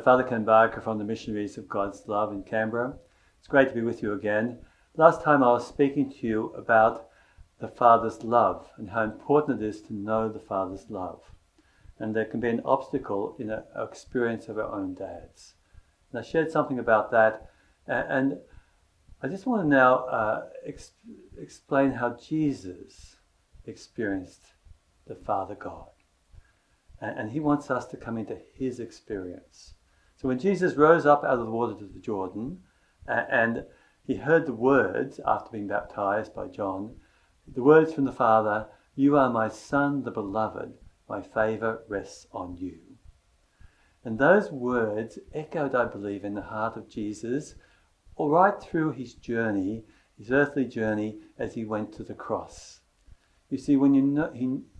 Father Ken Barker from the Missionaries of God's Love in Canberra. It's great to be with you again. Last time I was speaking to you about the Father's love and how important it is to know the Father's love. And there can be an obstacle in our experience of our own dads. And I shared something about that, and I just want to now explain how Jesus experienced the Father God. And he wants us to come into his experience. So when Jesus rose up out of the water to the Jordan, and he heard the words after being baptized by John, the words from the Father, "You are my Son, the beloved, my favour rests on you." And those words echoed, I believe, in the heart of Jesus, all right through his journey, his earthly journey, as he went to the cross. You see, when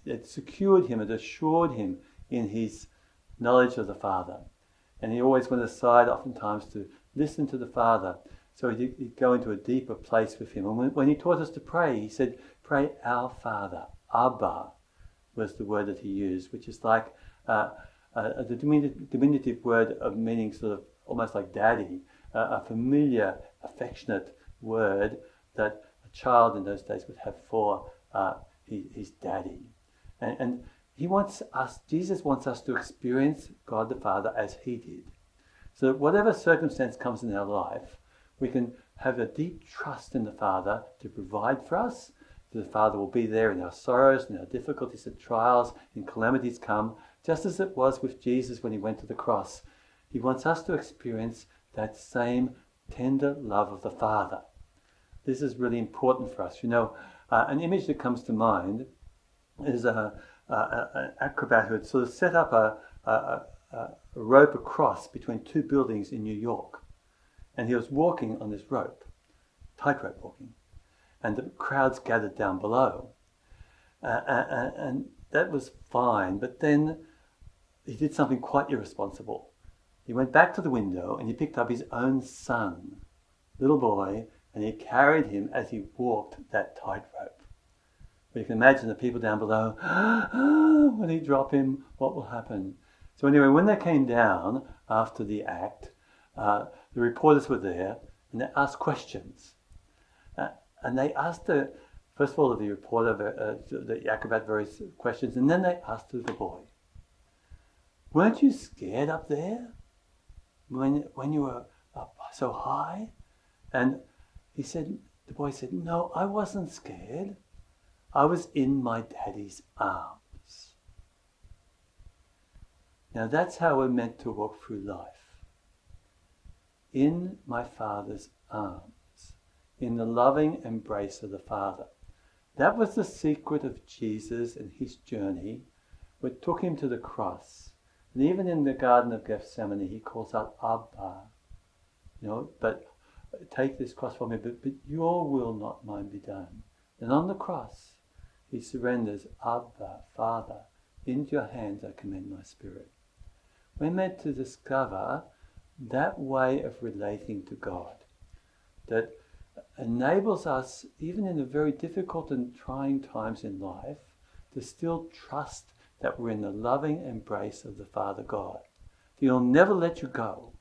it secured him, it assured him in his knowledge of the Father. And he always went aside oftentimes to listen to the Father, so he'd go into a deeper place with him. And when he taught us to pray, he said, "Pray our Father." Abba was the word that he used, which is like the diminutive word of meaning sort of almost like daddy, a familiar, affectionate word that a child in those days would have for his daddy. And Jesus wants us to experience God the Father as he did. So that whatever circumstance comes in our life, we can have a deep trust in the Father to provide for us. The Father will be there in our sorrows, in our difficulties and trials, in calamities come, just as it was with Jesus when he went to the cross. He wants us to experience that same tender love of the Father. This is really important for us. You know, an image that comes to mind is an acrobat who had sort of set up a rope across between two buildings in New York. And he was walking on this rope, tightrope walking. And the crowds gathered down below. And that was fine, but then he did something quite irresponsible. He went back to the window and he picked up his own son, little boy, and he carried him as he walked that tightrope. But you can imagine the people down below, when he drop him, what will happen? So anyway, when they came down after the act, the reporters were there and they asked questions. And they asked first of all, the reporter, the acrobat, various questions, and then they asked the boy, "Weren't you scared up there when you were up so high?" And the boy said, "No, I wasn't scared. I was in my daddy's arms." Now that's how we're meant to walk through life. In my Father's arms, in the loving embrace of the Father. That was the secret of Jesus and his journey, what took him to the cross. And even in the Garden of Gethsemane, he calls out, "Abba," but take this cross from me, but your will, not mine, be done. And on the cross, he surrenders, "Abba, Father, into your hands I commend my spirit." We're meant to discover that way of relating to God that enables us, even in the very difficult and trying times in life, to still trust that we're in the loving embrace of the Father God. He'll never let you go.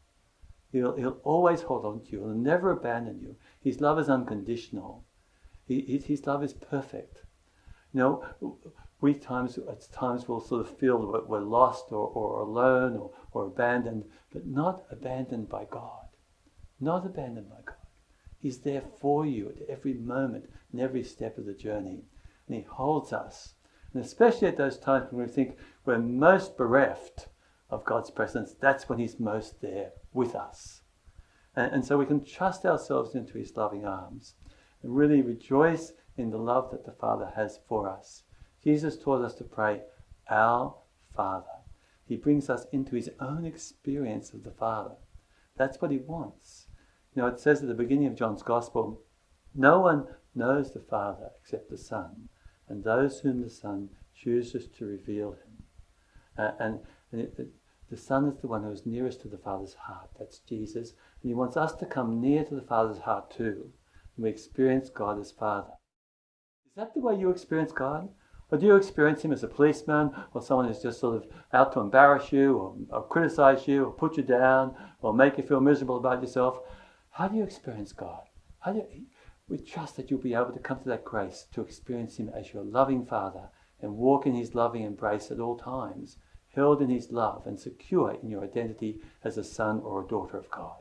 He'll always hold on to you. He'll never abandon you. His love is unconditional. His love is perfect. We at times will sort of feel that we're lost or alone or abandoned, but not abandoned by God. Not abandoned by God. He's there for you at every moment and every step of the journey. And he holds us. And especially at those times when we think we're most bereft of God's presence, that's when he's most there with us. And so we can trust ourselves into his loving arms and really rejoice in the love that the Father has for us. Jesus taught us to pray, "Our Father." He brings us into his own experience of the Father. That's what he wants. It says at the beginning of John's Gospel, "No one knows the Father except the Son, and those whom the Son chooses to reveal him." The Son is the one who is nearest to the Father's heart. That's Jesus. And he wants us to come near to the Father's heart too. And we experience God as Father. Is that the way you experience God? Or do you experience him as a policeman or someone who's just sort of out to embarrass you or criticize you or put you down or make you feel miserable about yourself? How do you experience God? We trust that you'll be able to come to that grace to experience him as your loving Father and walk in his loving embrace at all times, held in his love and secure in your identity as a son or a daughter of God.